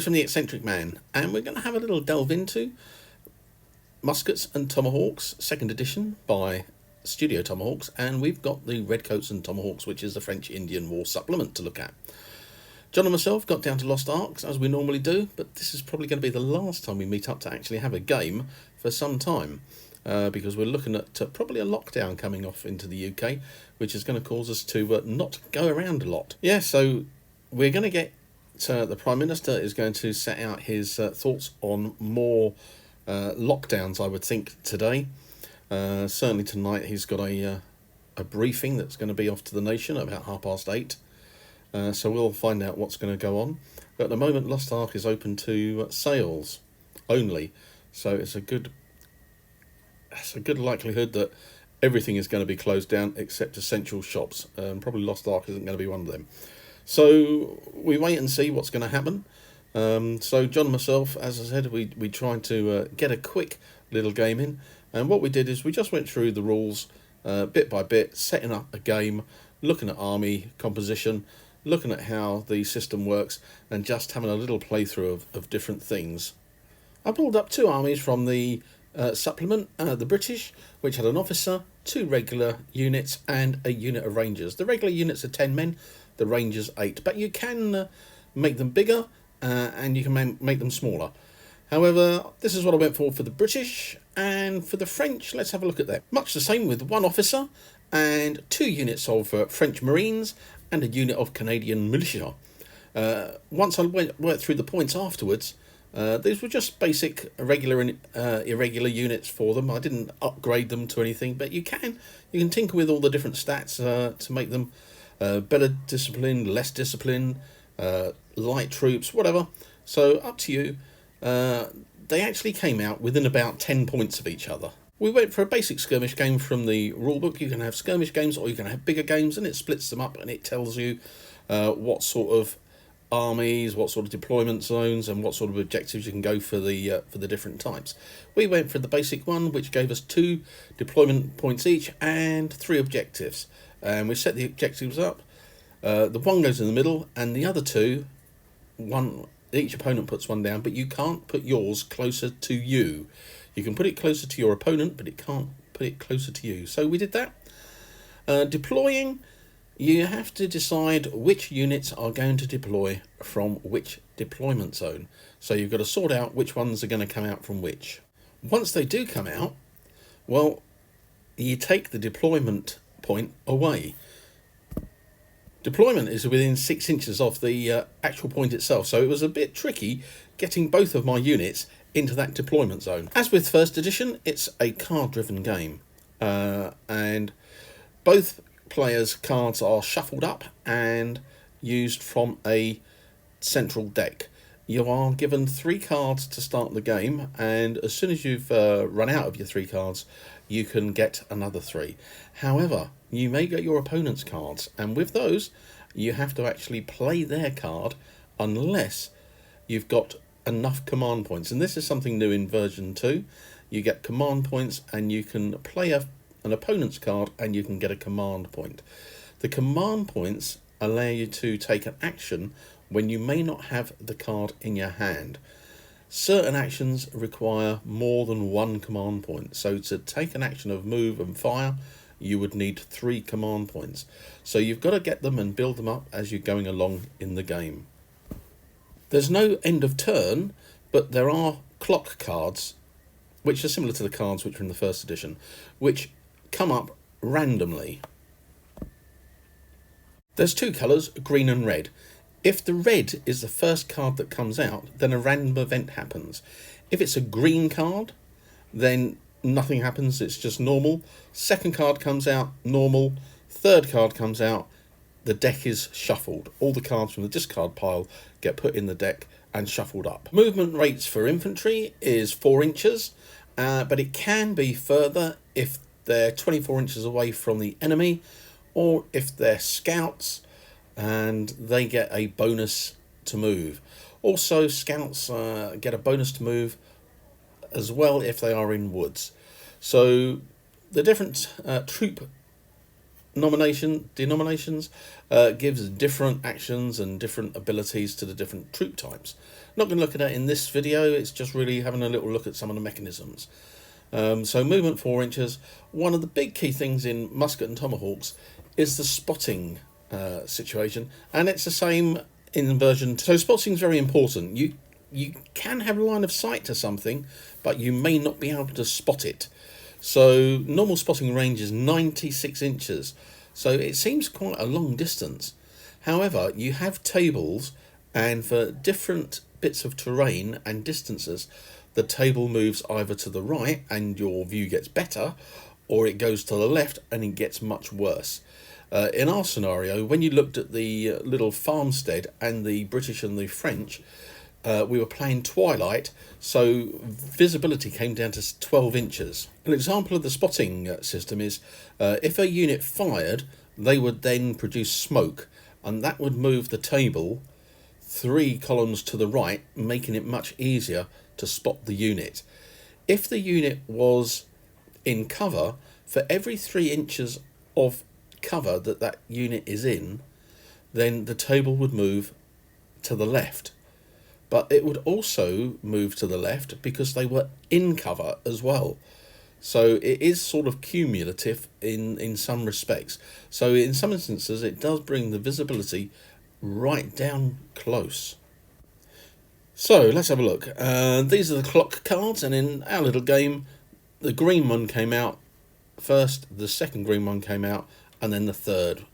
from the Eccentric Man, and we're going to have a little delve into Muskets and Tomahawks, 2nd edition by Studio Tomahawks, and we've got the Redcoats and Tomahawks, which is the French-Indian War supplement to look at. John and myself got down to Lost Ark, as we normally do, but this is probably going to be the last time we meet up to actually have a game for some time, because we're looking at probably a lockdown coming off into the UK, which is going to cause us to not go around a lot. Yeah, so we're going to get... the Prime Minister is going to set out his thoughts on more lockdowns, I would think, today. Certainly tonight he's got a briefing that's going to be off to the nation at about 8:30. So we'll find out what's going to go on. But at the moment, Lost Ark is open to sales only. So it's a good likelihood that everything is going to be closed down except essential shops. Probably Lost Ark isn't going to be one of them. So we wait and see what's going to happen. So John and myself, as I said, we tried to get a quick little game in. And what we did is we just went through the rules bit by bit, setting up a game, looking at army composition, looking at how the system works, and just having a little playthrough of different things. I pulled up 2 armies from the supplement, the British, which had an officer, 2 regular units, and a unit of rangers. The regular units are 10 men, the rangers 8, but you can make them bigger and you can make them smaller. However, this is what I went for the British, and for the French, let's have a look at that. Much the same, with 1 officer and 2 units of French Marines and a unit of Canadian militia. Once I worked through the points afterwards, these were just basic regular and irregular units for them. I didn't upgrade them to anything, but you can tinker with all the different stats to make them better discipline, less discipline, light troops, whatever. So up to you. They actually came out within about 10 points of each other. We went for a basic skirmish game from the rulebook. You can have skirmish games or you can have bigger games, and it splits them up and it tells you what sort of armies, what sort of deployment zones, and what sort of objectives you can go for the different types. We went for the basic one, which gave us 2 deployment points each and 3 objectives. And we set the objectives up. The one goes in the middle, and the other 2, each opponent puts 1 down, but you can't put yours closer to you. You can put it closer to your opponent, but it can't put it closer to you. So we did that. Deploying, you have to decide which units are going to deploy from which deployment zone. So you've got to sort out which ones are going to come out from which. Once they do come out, well, you take the deployment point away. Deployment is within 6 inches of the actual point itself, so it was a bit tricky getting both of my units into that deployment zone. As with 1st edition, it's a card-driven game, and both players' cards are shuffled up and used from a central deck. You are given 3 cards to start the game, and as soon as you've run out of your 3 cards, you can get another 3. However, you may get your opponent's cards, and with those, you have to actually play their card unless you've got enough command points. And this is something new in version 2. You get command points, and you can play an opponent's card, and you can get a command point. The command points allow you to take an action when you may not have the card in your hand. Certain actions require more than 1 command point. So to take an action of move and fire, you would need 3 command points. So you've got to get them and build them up as you're going along in the game. There's no end of turn, but there are clock cards, which are similar to the cards which are in the 1st edition, which come up randomly. There's 2 colours, green and red. If the red is the first card that comes out, then a random event happens. If it's a green card, then nothing happens, it's just normal. Second card comes out, normal. Third card comes out, the deck is shuffled. All the cards from the discard pile get put in the deck and shuffled up. Movement rates for infantry is 4 inches, but it can be further if they're 24 inches away from the enemy, or if they're scouts and they get a bonus to move. Also, scouts get a bonus to move as well if they are in woods. So the different troop denominations gives different actions and different abilities to the different troop types. Not going to look at that in this video, it's just really having a little look at some of the mechanisms. So movement 4 inches. One of the big key things in Musket and Tomahawks is the spotting situation, and it's the same in version 2. So spotting is very important. You can have a line of sight to something, but you may not be able to spot it. So normal spotting range is 96 inches, so it seems quite a long distance. However, you have tables, and for different bits of terrain and distances, the table moves either to the right and your view gets better, or it goes to the left and it gets much worse. In our scenario, when you looked at the little farmstead and the British and the French, we were playing twilight, so visibility came down to 12 inches. An example of the spotting system is if a unit fired, they would then produce smoke, and that would move the table 3 columns to the right, making it much easier to spot the unit. If the unit was in cover, for every 3 inches of cover that unit is in, then the table would move to the left. But it would also move to the left because they were in cover as well. So it is sort of cumulative in some respects. So in some instances it does bring the visibility right down close. So let's have a look. These are the clock cards, and in our little game the green one came out first, the second green one came out, and then the third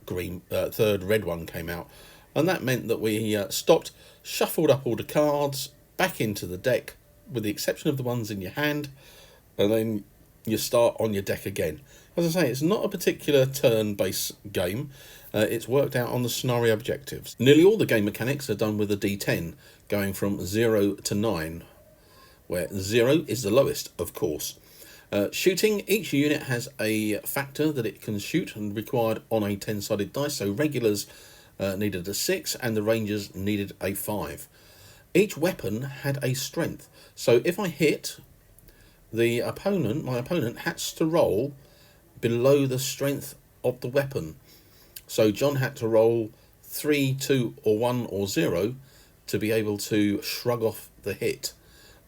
red one came out. And that meant that we stopped, shuffled up all the cards back into the deck, with the exception of the ones in your hand, and then you start on your deck again. As I say, it's not a particular turn-based game. It's worked out on the scenario objectives. Nearly all the game mechanics are done with a D10, going from 0 to 9, where 0 is the lowest, of course. Shooting, each unit has a factor that it can shoot and required on a 10-sided dice, so regulars needed a 6 and the rangers needed a 5. Each weapon had a strength, so if I hit, my opponent has to roll below the strength of the weapon. So John had to roll 3, 2 or 1 or 0 to be able to shrug off the hit.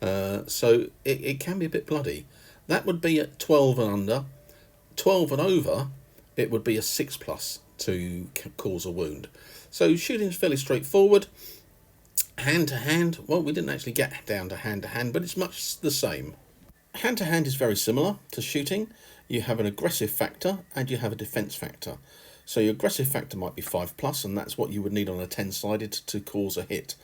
So it can be a bit bloody. That would be at 12 and under. 12 and over, it would be a 6+ to cause a wound. So shooting is fairly straightforward. Hand to hand, well, we didn't actually get down to hand, but it's much the same. Hand to hand is very similar to shooting. You have an aggressive factor and you have a defense factor. So your aggressive factor might be 5+, and that's what you would need on a 10-sided to cause a hit.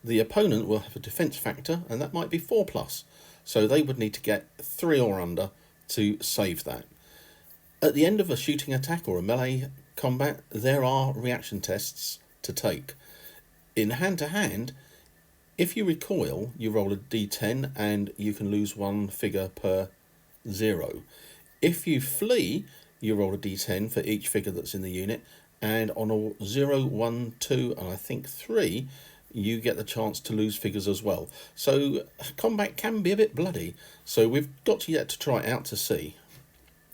The opponent will have a defense factor, and that might be 4+. So they would need to get 3 or under to save that. At the end of a shooting attack or a melee combat, there are reaction tests to take. In hand-to-hand, if you recoil, you roll a d10 and you can lose 1 figure per 0. If you flee, you roll a d10 for each figure that's in the unit, and on a 0, 1, 2 and I think 3, you get the chance to lose figures as well. So combat can be a bit bloody, so we've got yet to try it out to see.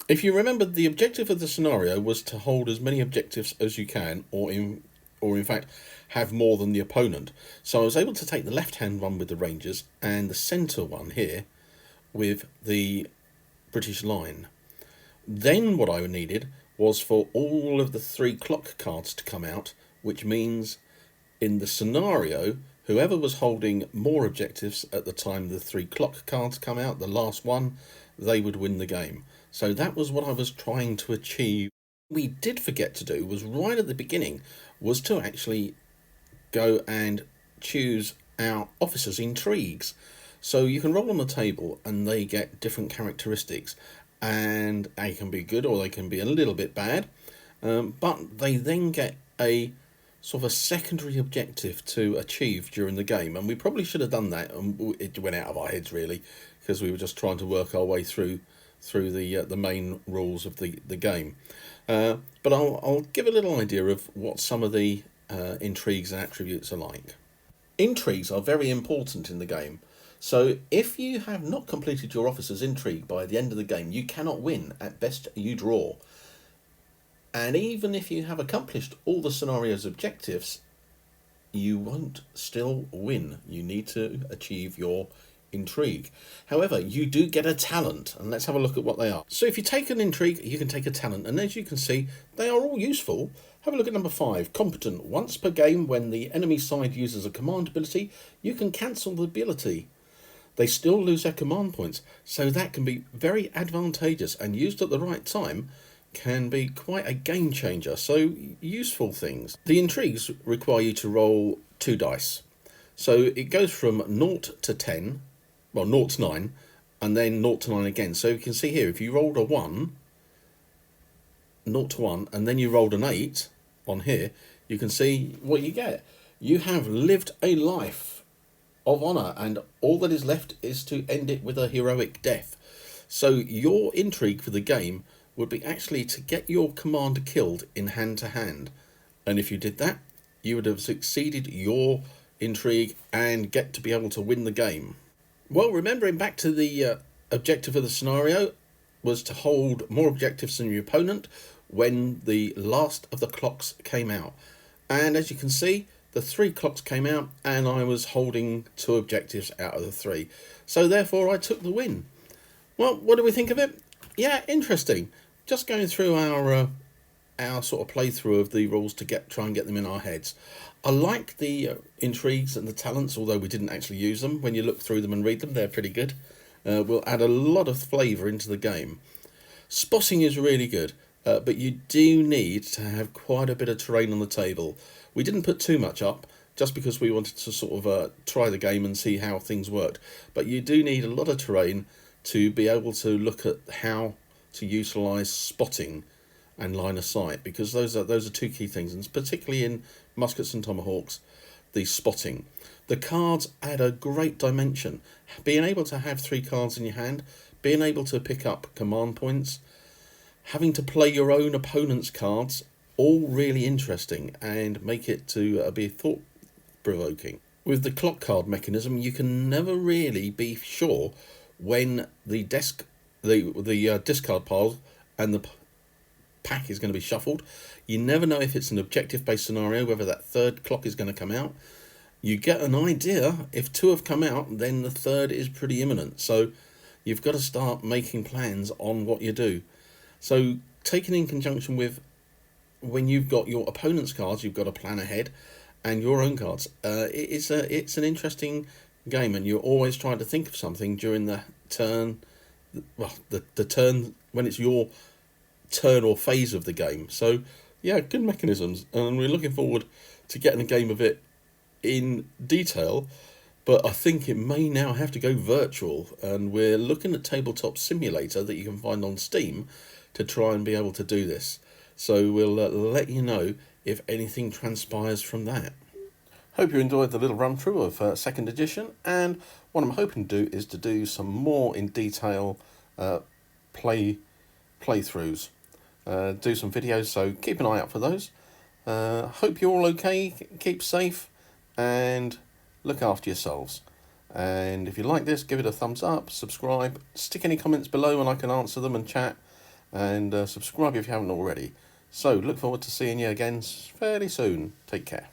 If you remember, the objective of the scenario was to hold as many objectives as you can, or in fact have more than the opponent. So I was able to take the left hand one with the Rangers and the centre one here with the British line. Then what I needed was for all of the 3 clock cards to come out, which means in the scenario, whoever was holding more objectives at the time the 3 clock cards come out, the last one, they would win the game. So that was what I was trying to achieve. What we did forget to do was right at the beginning was to actually go and choose our officers' intrigues. So you can roll on the table and they get different characteristics, and they can be good or they can be a little bit bad, but they then get a sort of a secondary objective to achieve during the game, and we probably should have done that, and it went out of our heads really, because we were just trying to work our way through the main rules of the game. But I'll give a little idea of what some of the intrigues and attributes are like. Intrigues are very important in the game. So if you have not completed your officer's intrigue by the end of the game, you cannot win. At best, you draw. And even if you have accomplished all the scenario's objectives, you won't still win. You need to achieve your intrigue. However, you do get a talent, and let's have a look at what they are. So if you take an intrigue, you can take a talent, and as you can see, they are all useful. Have a look at number 5, competent. Once per game, when the enemy side uses a command ability, you can cancel the ability. They still lose their command points, so that can be very advantageous, and used at the right time can be quite a game changer. So useful things. The intrigues require you to roll 2 dice. So it goes from 0 to 10, well 0 to 9, and then 0 to 9 again. So you can see here, if you rolled a 1, 0 to 1, and then you rolled an 8 on here, you can see what you get. You have lived a life of honour, and all that is left is to end it with a heroic death. So your intrigue for the game would be actually to get your commander killed in hand to hand. And if you did that, you would have succeeded your intrigue and get to be able to win the game. Well, remembering back to the objective of the scenario was to hold more objectives than your opponent when the last of the clocks came out. And as you can see, the 3 clocks came out and I was holding 2 objectives out of the 3. So therefore I took the win. Well, what do we think of it? Yeah, interesting. Just going through our sort of playthrough of the rules to try and get them in our heads. I like the intrigues and the talents, although we didn't actually use them. When you look through them and read them, they're pretty good. Will add a lot of flavour into the game. Spotting is really good, but you do need to have quite a bit of terrain on the table. We didn't put too much up, just because we wanted to sort of try the game and see how things worked. But you do need a lot of terrain to be able to look at how to utilise spotting and line of sight, because those are 2 key things, and particularly in Muskets and Tomahawks, the spotting. The cards add a great dimension. Being able to have 3 cards in your hand, being able to pick up command points, having to play your own opponent's cards, all really interesting and make it to be thought-provoking. With the clock card mechanism, you can never really be sure when the discard pile and the pack is going to be shuffled. You never know if it's an objective-based scenario, whether that 3rd clock is going to come out. You get an idea. If 2 have come out, then the 3rd is pretty imminent. So you've got to start making plans on what you do. So taken in conjunction with when you've got your opponent's cards, you've got to plan ahead, and your own cards. It's an interesting game, and you're always trying to think of something during the turn. Well, the turn when it's your turn or phase of the game. So yeah, good mechanisms, and we're looking forward to getting a game of it in detail. But I think it may now have to go virtual, and we're looking at Tabletop Simulator that you can find on Steam to try and be able to do this. So we'll let you know if anything transpires from that. Hope you enjoyed the little run through of 2nd edition, and what I'm hoping to do is to do some more in detail playthroughs, do some videos, so keep an eye out for those. Hope you're all okay, keep safe, and look after yourselves. And if you like this, give it a thumbs up, subscribe, stick any comments below and I can answer them and chat, and subscribe if you haven't already. So look forward to seeing you again fairly soon. Take care.